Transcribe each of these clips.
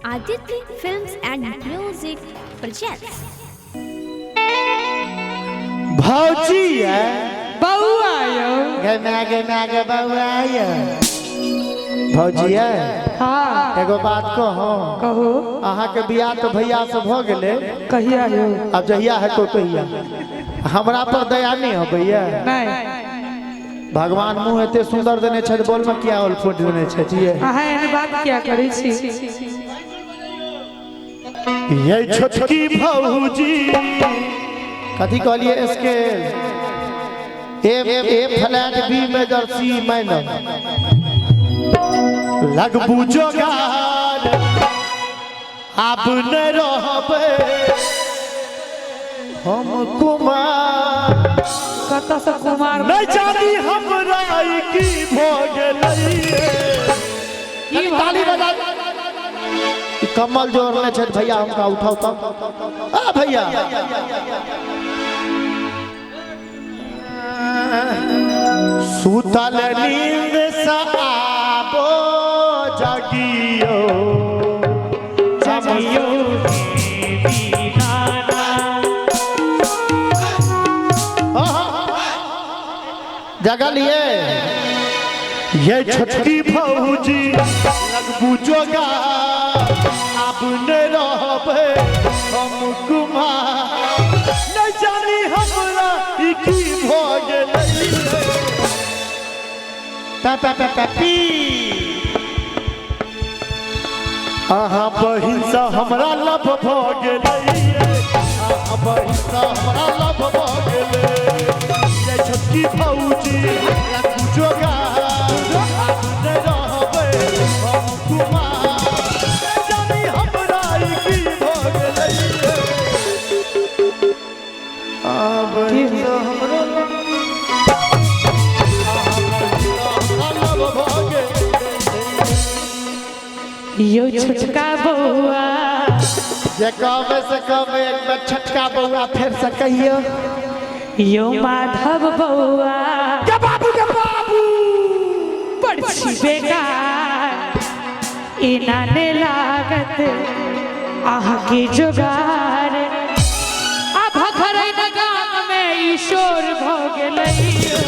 Aditya Films and Music presents. भौजी है बउआ यो गे बउआ है भौजी है। हाँ एगो बात कहो कहो अहाँ के बियाह तो भैया से भ गेले, कहिया यो अब जहिया है तो तहिया हमरा पर दया नहीं हो भैया। नहीं भगवान मुंह एते सुंदर देने छै, बोल में क्या ओल फुट देने छै जी। अहाँ एहन बात क्या करै छी। ये छोटकी भौजी कथी कहलिए इसके A flat B major C minor लगबू जोगार अब न रहबे हम कुमार। कत से कुमार नहीं जानी हमरा की भ गेलैये की ताली बजा कमल जोड़ने छै भैया हमका उठाओ तब आ भैया सुतल नींद से आबो जगियो जगियो जगलिए ये छोटकी भौजी लगबू जोगा अब न रहबे हम कुमार। न जानी हमरा की भ गेलैये पी अहाँ बहिन से हमरा लब भ गेलैये, अहाँ बहिन से हमरा लब भ गेलै। ये छोटकी भौजी लगबू जोगा अब न रहबे हम कुमार। यो छोटका बउआ जे कहबे से कहबे एक बार छोटका बउआ फिर से कहियो। यो माधव बउआ के बाबू पड़छी बेकार इना ने लागत आहा के जोगार। अब घर गाम में ईश्वर भ गेलैयो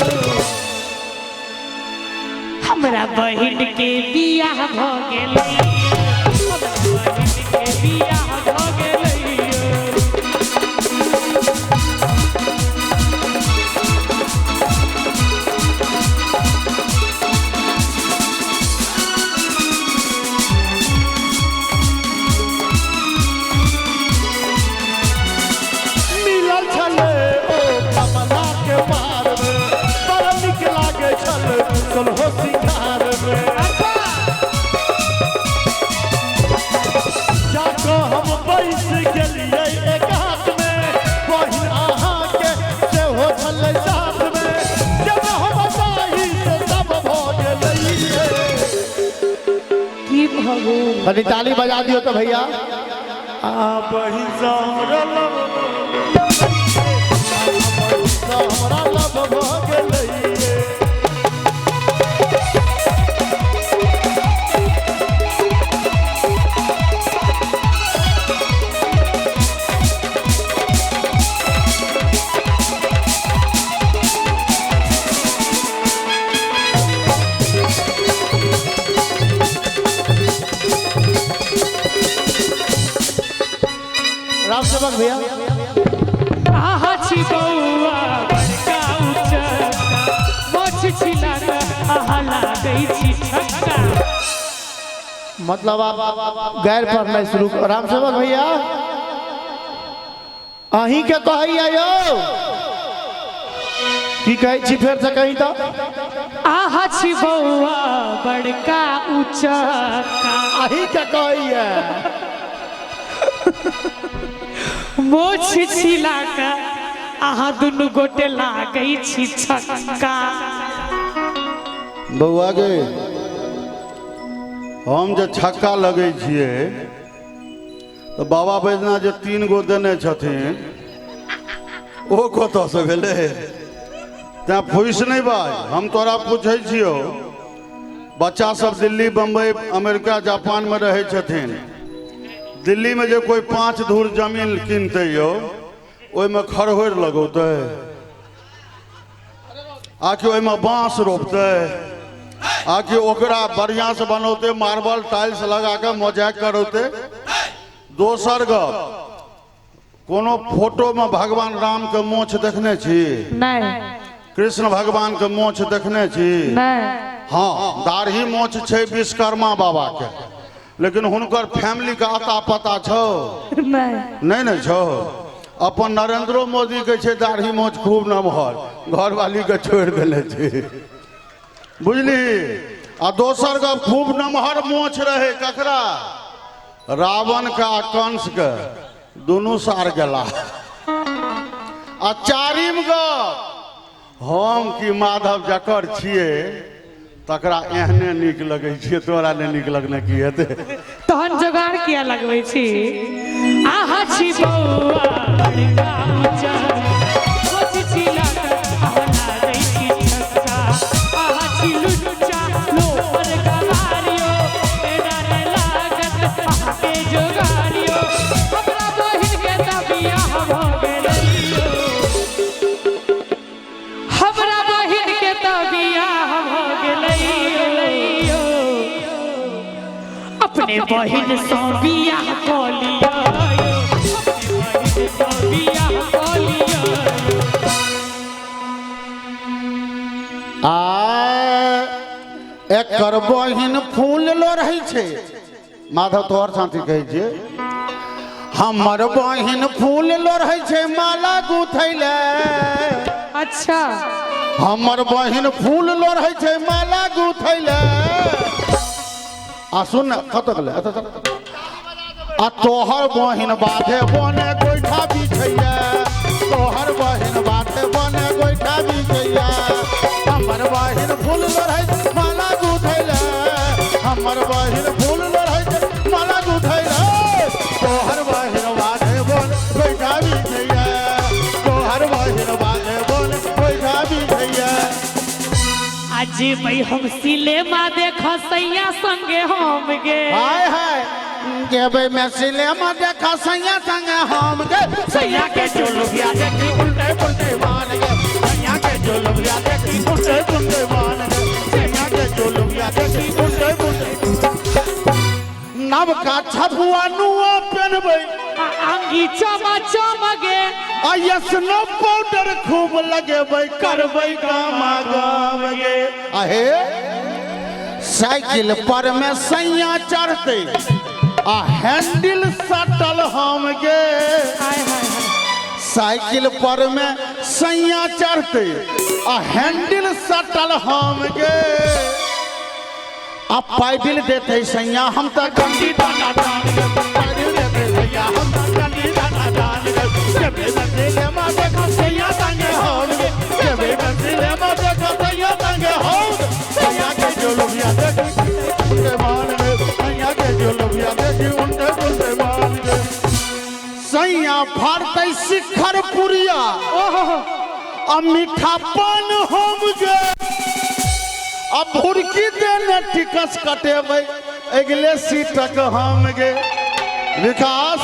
हमरा बहिन के बियाह भ गेलैयो, हमरा बहिन के बियाह भ गेलैयो। मिलल छले ओ कमला के पार में बड़ नीक लागे छले सोलहो सिंगार में। जाको हम बैस गेलियै एक हाथ में बहिन अहाँ के सेहो छले साथ में। जब हम चाही से सब भ गेलैये। की भगो बड़ी ताली बजा दियो तो भैया। आ बहिन से हमरा लब हमरा लब भ गेलैये। राम सेवक भैया आहा छी बउआ बड़का उचका मोछ छिलाका आहा लागै छी छक्का। मतलब आप गैर पढ़ना शुरू राम सेवक भैया अहीं के कहैया यो की कहै छी फेर से कही तो। आहा छी बउआ बड़का उचका अहीं के कहैया मोछ छिलाका आहा दुनु गोटे लागै छी छक्का। बउआ गे हम जे छक्का लगे छिए तो बाबा बैजना जे 3 गो देने छथिन ओ कत से भेले तैं फुस नहीं बाज। हम तोरा पूछे छियो बच्चा सब दिल्ली बम्बई अमेरिका जापान में रहे छथिन दिल्ली में जो कोई 5 धूर जमीन किनते यो ओहि में खरहोर लगौते आकि ओहि में बांस रोपते आकि ओकरा बढ़िया से बनौते मार्बल टाइल्स लगा के मोजाइक करौते। दोसर गप कोनो फोटो में भगवान राम के मोछ देखने छी? नहीं। कृष्ण भगवान के मोछ देखने छी? नहीं। हाँ, दाढ़ी मोछ छै विश्वकर्मा बाबा के, लेकिन हुनकर फैमिली का अता पता छो? नहीं नहीं छो। अपन नरेंद्र मोदी के छे दाढ़ी मोछ खूब नमहर, घरवाली के छोड़ देले छे, बुझली। आ दोसर का खूब नमहर मोछ रहे ककरा? रावण का कंस के, दोनों सार गेला। आ चारिम गप हम कि माधव जकर छिए तकरा एहने नीक लगे छिए, तोरा ने नीक लगने की हेते? तहन जोगाड़ किया लगबै छी? आहा छी बौआ बड़का ऊंचा सोच छी लागत आहना दै छी छक्का। आहा छी लुच्चा लो पर गवारियो एना रे लागत आहा के जोगाड़ियो। हमरा बहिन के त बियाह भ गेलैयो, हमरा बहिन के त बियाह भ गेलैयो। अपने बहिन सँ बियाह क लियो, अपने बहिन सँ बियाह क लियो। एकर बहिन फूल लो रही छे। माधव तोहर साथी कहै छे हमर बहिन फूल लो रही छे माला गुथैले। अच्छा, हमर बहिन फूल लो रही छे माला गुथैले। आ सुन कत गेले आ तोहर बहिन बाधे बने गोइठा बिछैया, तोहर बहिन बाधे बने गोइठा बिछैया। हमर बहिन फूल लड़ै माला गुथैले, हमर बहिन फूल लड़ै माला गुथैले। तोहर बहिन बाधे बने गोइठा बिछैया, तोहर बहिन बाधे बने गोइठा बिछैया। आज भाई हम सिनेमा देख सैया संगे हम गे। हाय हाय गेबे में सिनेमा देखा सैया संगे हम गे। सैया के जोलुबिया देखी उल्टे पुल्टे मान गे, सैया के जोलुबिया देखी उल्टे पुल्टे मान गे, सैया के जोलुबिया देखी उल्टे पुल्टे। नव का छपुआ नुआ पहनबै अंगी चमा चमगे, आयस नो पाउडर खूब लगेबै करबै गामा गाम गे। आहे साइकिल पर में सैया चढ़ते आ हैंडल सटल हम गे। साइकिल पर में सैया चढ़ते आ हैंडल सटल हम गे। आ पैडल देते सैया हम तो गंदी दाना डाल गे, पैडल देते सैया हम तो गंदी दाना डाल गे। जेबे मंदिर में देखो सैया संगे हम गे, जेबे मंदिर में देखो सैया संगे हम गे। सैया के जोलुबिया देखी उनके मान गे, सैया के जोलुबिया देखी उनके उनके मान गे। सैया फाड़ते शिखर पुरिया आ मीठा पान हम गे। अब भुरकी देने टिकस कटेबै अगले सीटक हम गे। विकास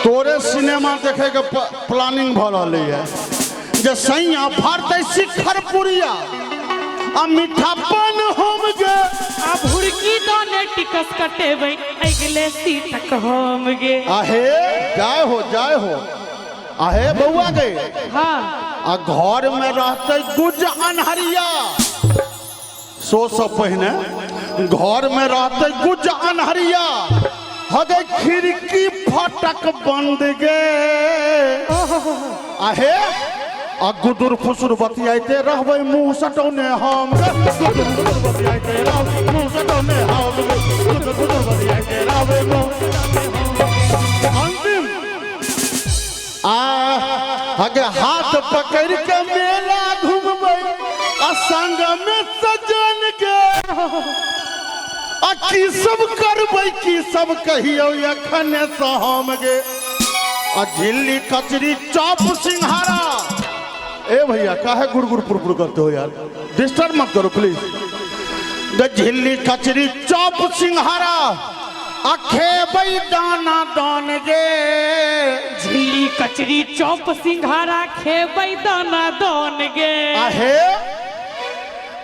तोरे सिनेमा देखे के प्लानिंग भ रहले है जे सैया फाड़ते शिखर पुरिया आ मीठा पान हम गे। आ भुरकी दोने टिकस कटेबै अगले सीटक हम गे। आहे जाय हो आहे बउआ गे। हाँ, आ घर में रहते गुज अनहरिया। सो सब पहने घर में रहते गुज अनहरिया, हगे खिड़की फटक बंद गे। आहे आ गुदुर फुसुर बतियाते रहबै मुंह सटौने हम गे। गुदुर फुसुर बतियाते रहबै मुंह सटौने हम गे, गुदुर फुसुर बतियाते रहबै मुंह सटौने हम। अंतिम हगे हाथ पकड़ के मेला घूमबै आ संग में सजन के। आ की सब करबै की सब कहियो एखने से हम गे। आ झिल्ली कचरी चॉप सिंघारा। ए भैया काहे गुड़ पुर करते हो यार, डिस्टर्ब मत करो प्लीज। झिल्ली कचरी चॉप सिंघारा अखेबै दाना दान गे झिल्ली कचरी चौप सिंघारा खेबै दाना दान गे आहे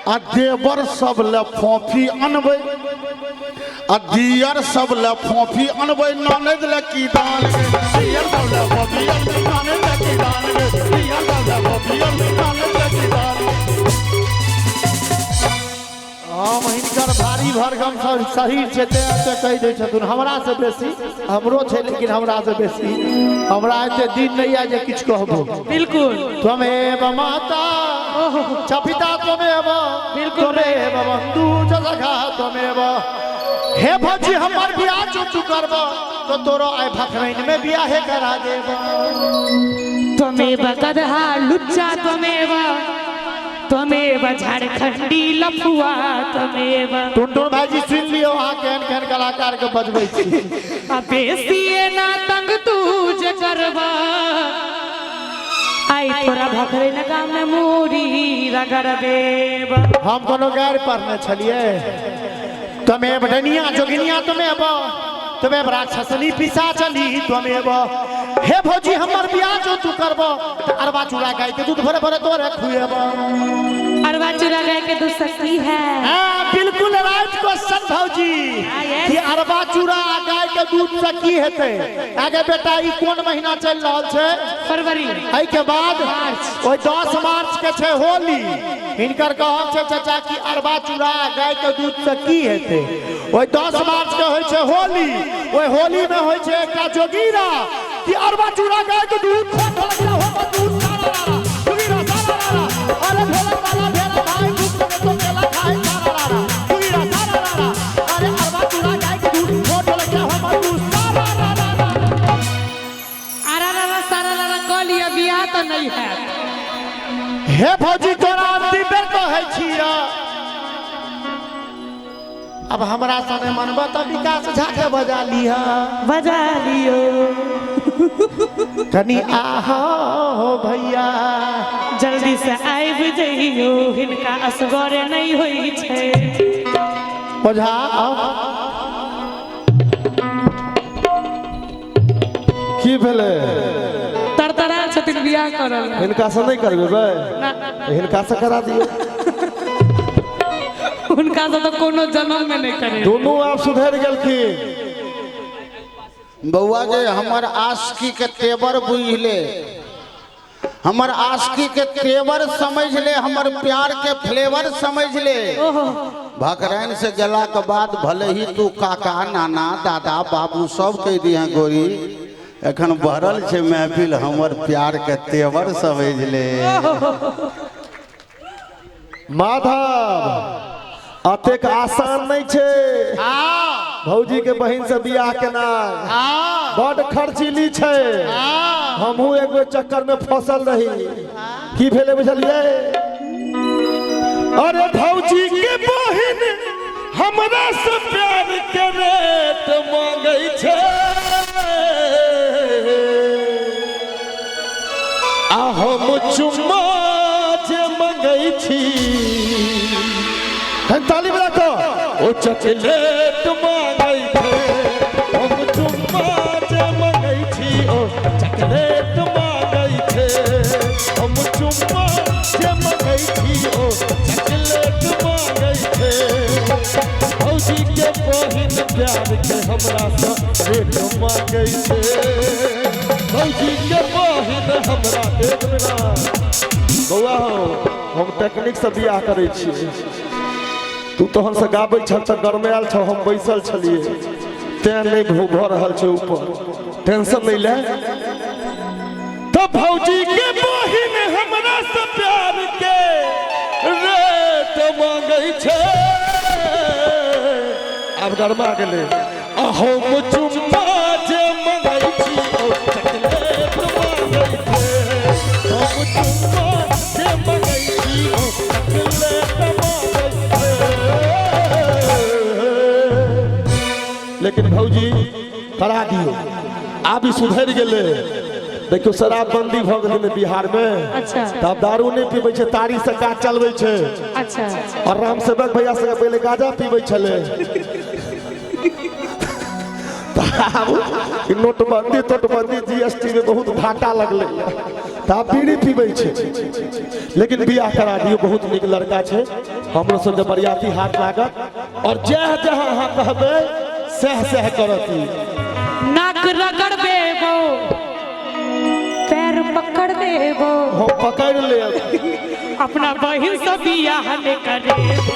आ देवर सब ले फोफी अनबै आ दियर सब ले फोफी अनबै ननद ले की दान गे दियर सब ले फोफी अनबै ननद ले की दान गे दियर सब ले फोफी अनबै ननद ले की दान हम हिनकर भारी भरकम शरीर छै ते कहि दै छथुन हमरा से बेसी हमरो छै लेकिन हमरा से बेसी हमरा एते दिन नहीं आ जे किछ कहबो बिल्कुल त्वमेव माता च पिता त्वमेव त्वमेव बंधु च सखा त्वमेव हे भौजी हमर बियाह जो करबो तो तोरो आइ भखरैन में बियाह करा देबो त्वमेव गदहा लुच्चा त्वमेव झारखंडी लफुआ त्वमेव टुनटुन भाईजी सुन लियो अहाँ केहन केहन कलाकार के बजबै छी आ बेसिए ना तंग तू जे करबा आई तोरा भखरे न गाम में मूरी रगड़बेब हम कोनो गैर पढ़ने छलिए त्वमेव डनिया जोगिनिया त्वमेव राक्षसनी पिशाचनी त्वमेव हे भौजी हमर बियाह जो तू करबो त अरबा चूड़ा गाय के दूध भरे भरे तोरे खुएबो अरबा चूड़ा गाय के दूध सकती है हां बिल्कुल राइट क्वेश्चन भौजी कि अरबा चूड़ा गाय के दूध से की हेतै आगे बेटा ई कोन महीना चल रहल छै फरवरी एहि के बाद ओइ 10 मार्च के छै होली हिनकर कहब छै चाचा कि अरबा चूड़ा गाय के दूध से की हेतै ओइ 10 मार्च के होय छै होली ओइ होली में होय छै एकटा जोगीरा कि अरबा चूड़ा गाय के दूध ढोलकिया हो दूध सारा जोगीरा सारा अरे ढोलक वाला भेला भाई दूध के तो केला खाए सारा जोगीरा सारा अरे अरबा चूड़ा गाय के दूध ढोलकिया हो दूध सारा अरे सारा कह लिया बियाह तो नहीं है हे भौजी तोरा अंतिम बेर कहै छिया अब हमरा सने मनबा त विकास झा के बजा लियो कनी आहा हो भैया जल्दी से आइब जइयो हिनका असगरे नहीं होई छै ओझा की भेले तरतरा छथिन बियाह करल हिनका से नहीं करबे हिनका से करा दियो उनका तो कोनो जन्म में नहीं करे दोनों आप सुधर गेलखिन बउआ के हमर आशिकी के तेवर बुझ ले हमर आशिकी के तेवर समझ ले हमर प्यार के फ्लेवर समझ ले भखरैन से गेला के बाद भले ही तू काका नाना दादा बाबू सब कह दिया गोरी एखन भरल छै महफिल हमर प्यार के तेवर समझ ले माधव अतेक आसान नहीं छे भौजी के बहन से बियाह केना बड़ खर्चीली छे हमहू एक बेर चक्कर में फसल रही की भेले बुझलिए अरे भौजी के बहन हमरा से प्यार के रेट मांगे छे आ हम चुम्मा जे मांगे छी ताली बजा को ओ चॉकलेट मांगै छे हम चुम्मा जे मांगै छी ओ चॉकलेट मांगै छे हम चुम्मा जे मांगै छी ओ चॉकलेट मांगै छे भौजी के बहिन प्यार के हमरा से रेट मांगै छे भौजी के बहिन हमरा एक मिनट बौआ हो हम टेक्निक से बियाह करै छी तू तो हमसे गाबै छल त गरमायल छ हम बैसल छलिए ते नहीं भ रहल छै ऊपर टेंशन नहीं ले तो भौजी के बहिन हमरा से प्यार के रेट मांगै छै अब गरमा गेले हम चुम्मा जे मांगै छी ओ चॉकलेट मांगै छै हम चुम्मा जे मांगै छी ओ चॉकलेट लेकिन भौजी करा दियो आब सुधर गेले देखियो शराबबंदी भ गेलै बिहार में अच्छा तब दारू नहीं पीबै छै तारी से काज चलबै छै अच्छा और राम सेवक भैया से पहले गांजा पीबै छले नोटबंदी जीएसटी में बहुत घाटा लगले ता बीड़ी पीबै छै लेकिन बियाह करा दियो बहुत निक लड़का छै हमरो सब बरियाती हाथ लागत और जहाँ जहाँ अहाँ कहबै सह सह करती नाक रगड़ देबो पैर पकड़ देबो हम पकड़ ले अपना बहिन से बियाह ले करेबो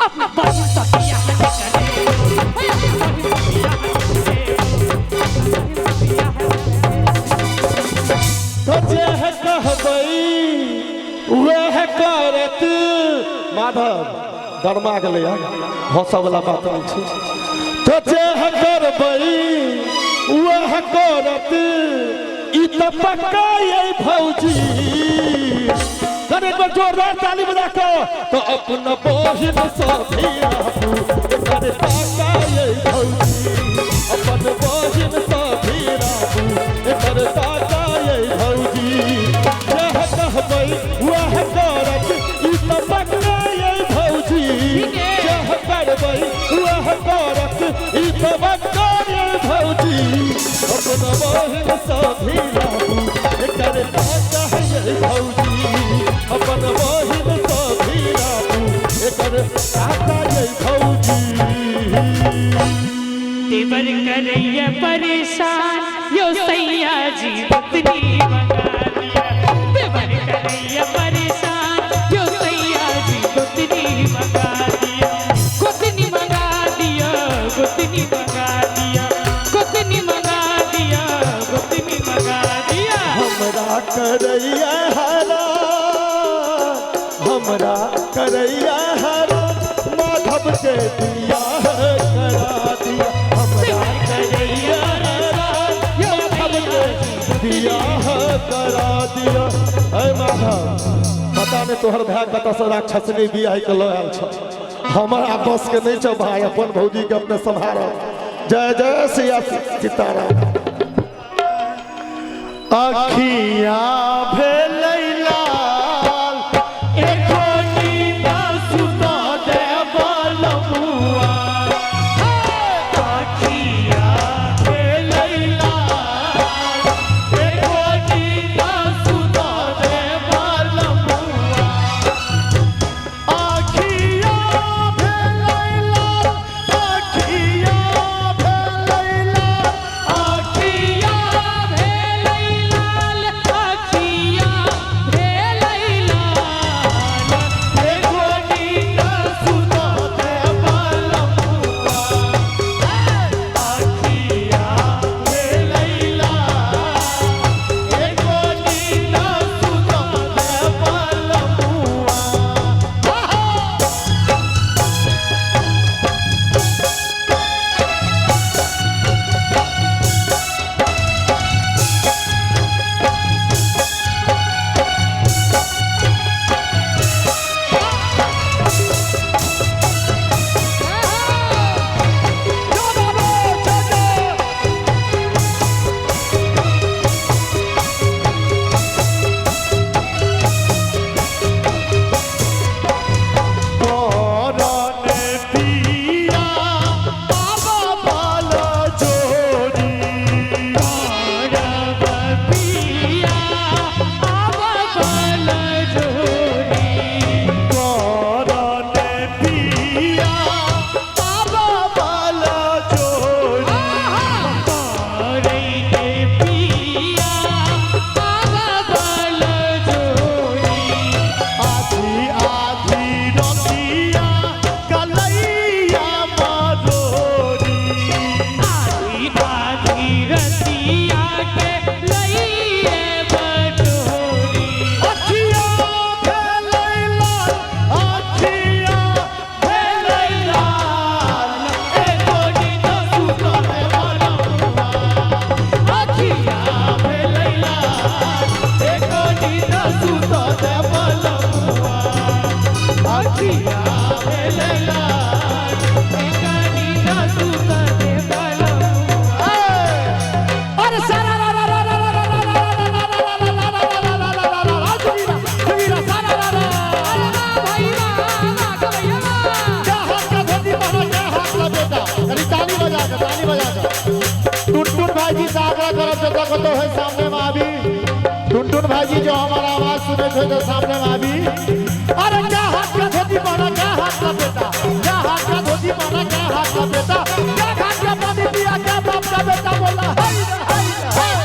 अपना बहिन से बियाह ले करेबो तो जह कहबै वह करत माधव गरमा गेलै हंसऽ वाला बात नहीं छै तो जह करबै वह करत ई त पक्का ये भौजी करे को जोरदार ताली बजा के तो अपना बहिन से भी रहू करे पक्का ये भौजी अपन बहिन से भी रहू करे पक्का ये भौजी जह कहबै वह करत ई त पक्का ये भौजी जह करबै वह करत ई त पक्का ये भौजी अपना बहिन से भी रहू करे पक्का ये भौजी अपन बहिन से भी रहू करे पक्का ये भौजी देवर करैया परेशान यो सैया जी पत्नी मंगा दिया देवर करैया परेशान यो सैया जी पत्नी मंगा दिया गोतनी मंगा दिया गोतनी मंगा दिया गोतनी मंगा दिया गोतनी मंगा दिया हमरा करैया हरा माधव के बियाह करा दिया हमरा करैया हरा माधव के बियाह करा दिया ऐ माधव पता नहीं तोहर भाई कतऽ से राक्षसनी बियाह के लऽ आयल छ हमारा बस के नहीं छौ भाई अपन भौजी के अपने संभाल जय जय सिया सीताराम अखिया भेलै लाल एको नींद सुता दे बलमुआ अखिया भेलै लाल एको नींद सुता दे बलमुआ अखिया भेलै लाल अखिया भेलै लाल अखिया भेलै लाल अखिया भेलै लाल एको नींद सुता दे बलमुआ अखिया भेलै लाल एको नींद सुता दे बलमुआ करने पिया बाबा बाला जोड़ी करब पिया आब बल जोड़ी करने पिया बाबा बाला जोड़ी करै के पिया आब बल जोड़ी आधी आधी रतिया कलैया मरोड़ी आधी आधी रतिया के लइए बटोरी अखिया भेलै लाल अखिया भेलै लाल एको नींद सुता दे बलमुआ अखिया भेलै लाल एको नींद सुता दे बलमुआ अखिया भेलै लाल कनी न सुता दे बलमुआ अरे सारा रा रा रा रा रा रा रा रा सारा रा रा भैया ना गया क्या हाथ का धोती पहना क्या हाथ का बेटा अरे ताली बजा के ताली बजा के टुनटुन भाई जी से आग्रह करब जतऽ कतौ है सामने में आबी टुनटुन भाई जी जो हमारा आवाज सुने थे तो सामने में आबी अरे क्या हाथ का धोती पहना क्या हाथ का बेटा क्या हाथ का धोती पहना क्या हाथ का बेटा क्या हाथ का पानी पिया क्या बाप का बेटा बोला हाय हाय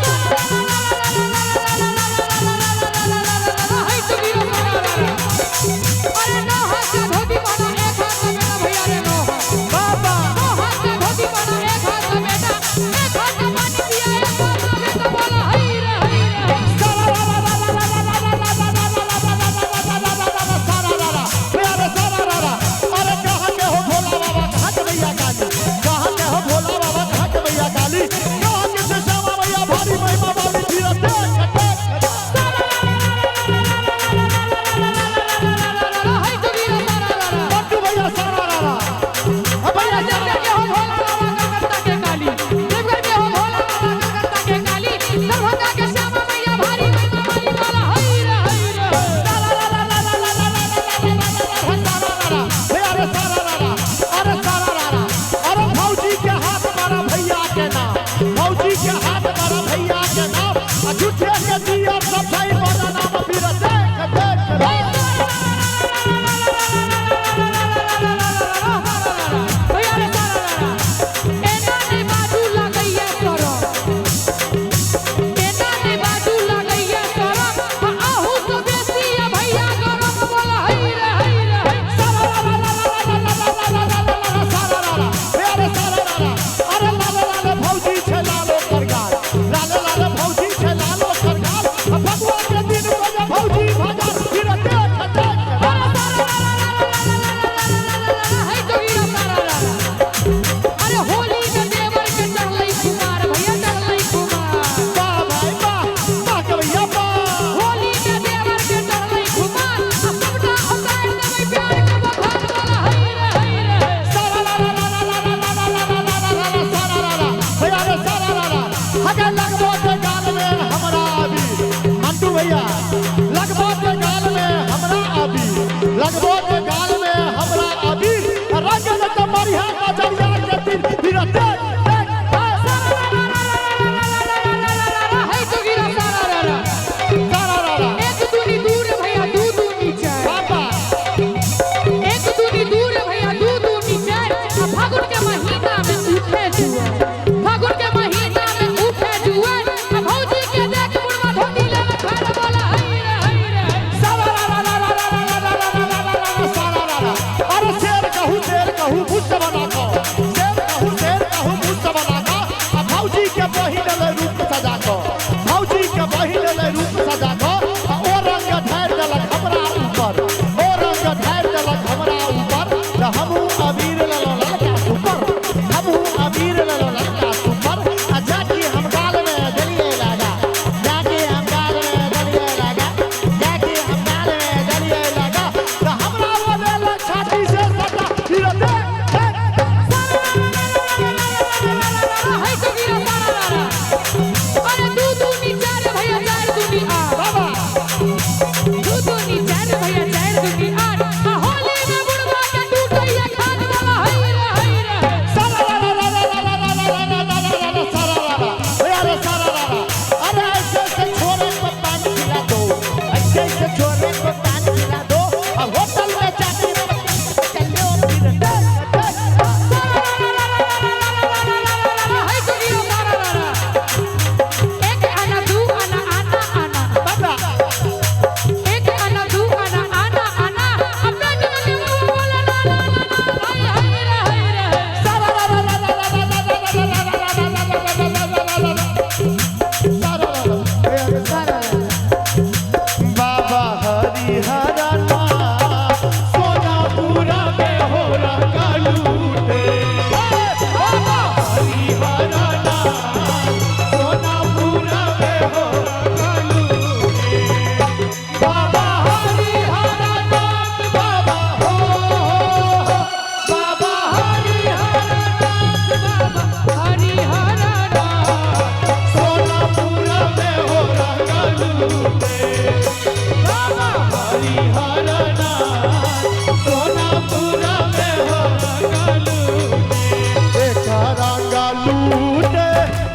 लूटे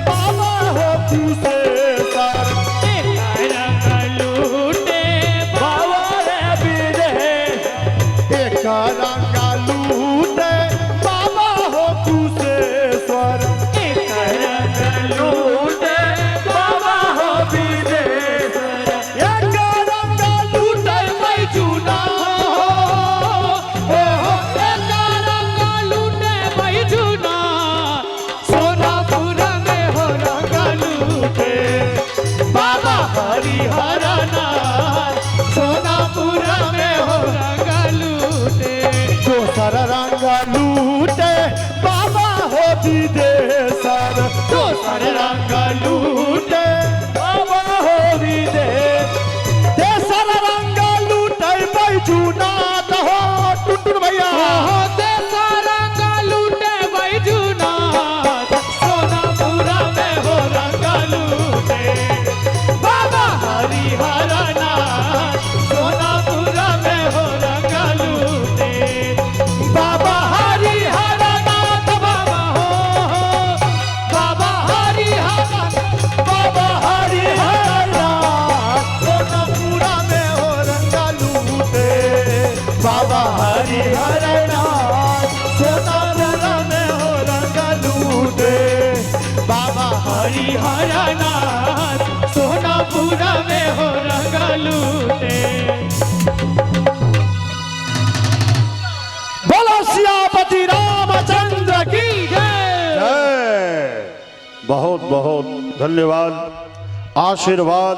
बाबा हो कुशेश्वर लूटे बाबा रे विदेश एक रंगा लूटे बाबा हो कुशेश्वर लूटे बाबा हो विदेश एक रंगा लूटे बैजुना दोसर रंगा लूटे बाबा हो विदेशर दोसर रंगा लूटे बाबा हो विदेश तेसर रंगा लूटे बैजुनाथ हो टुटुर भैया तेसर रंगा लूटे बैजुनाथ सोनापुरा में हो रंगा लूटे बाबा हरिहरनाथ सोनापुरा में हो रंगा लूटे बाबा हरिहरनाथ बाबा हो बाबा हरिहरनाथ बाबा हरिहरनाथ सोनापुरा में हो रंगा लूटे बाबा हरिहरनाथ सोनापुरा में हो रंगा लूटे बाबा हरिहरनाथ सोनापुरा में हो रंगा लूटे बोलो सियापति रामचंद्र की जय। बहुत बहुत धन्यवाद, आशीर्वाद।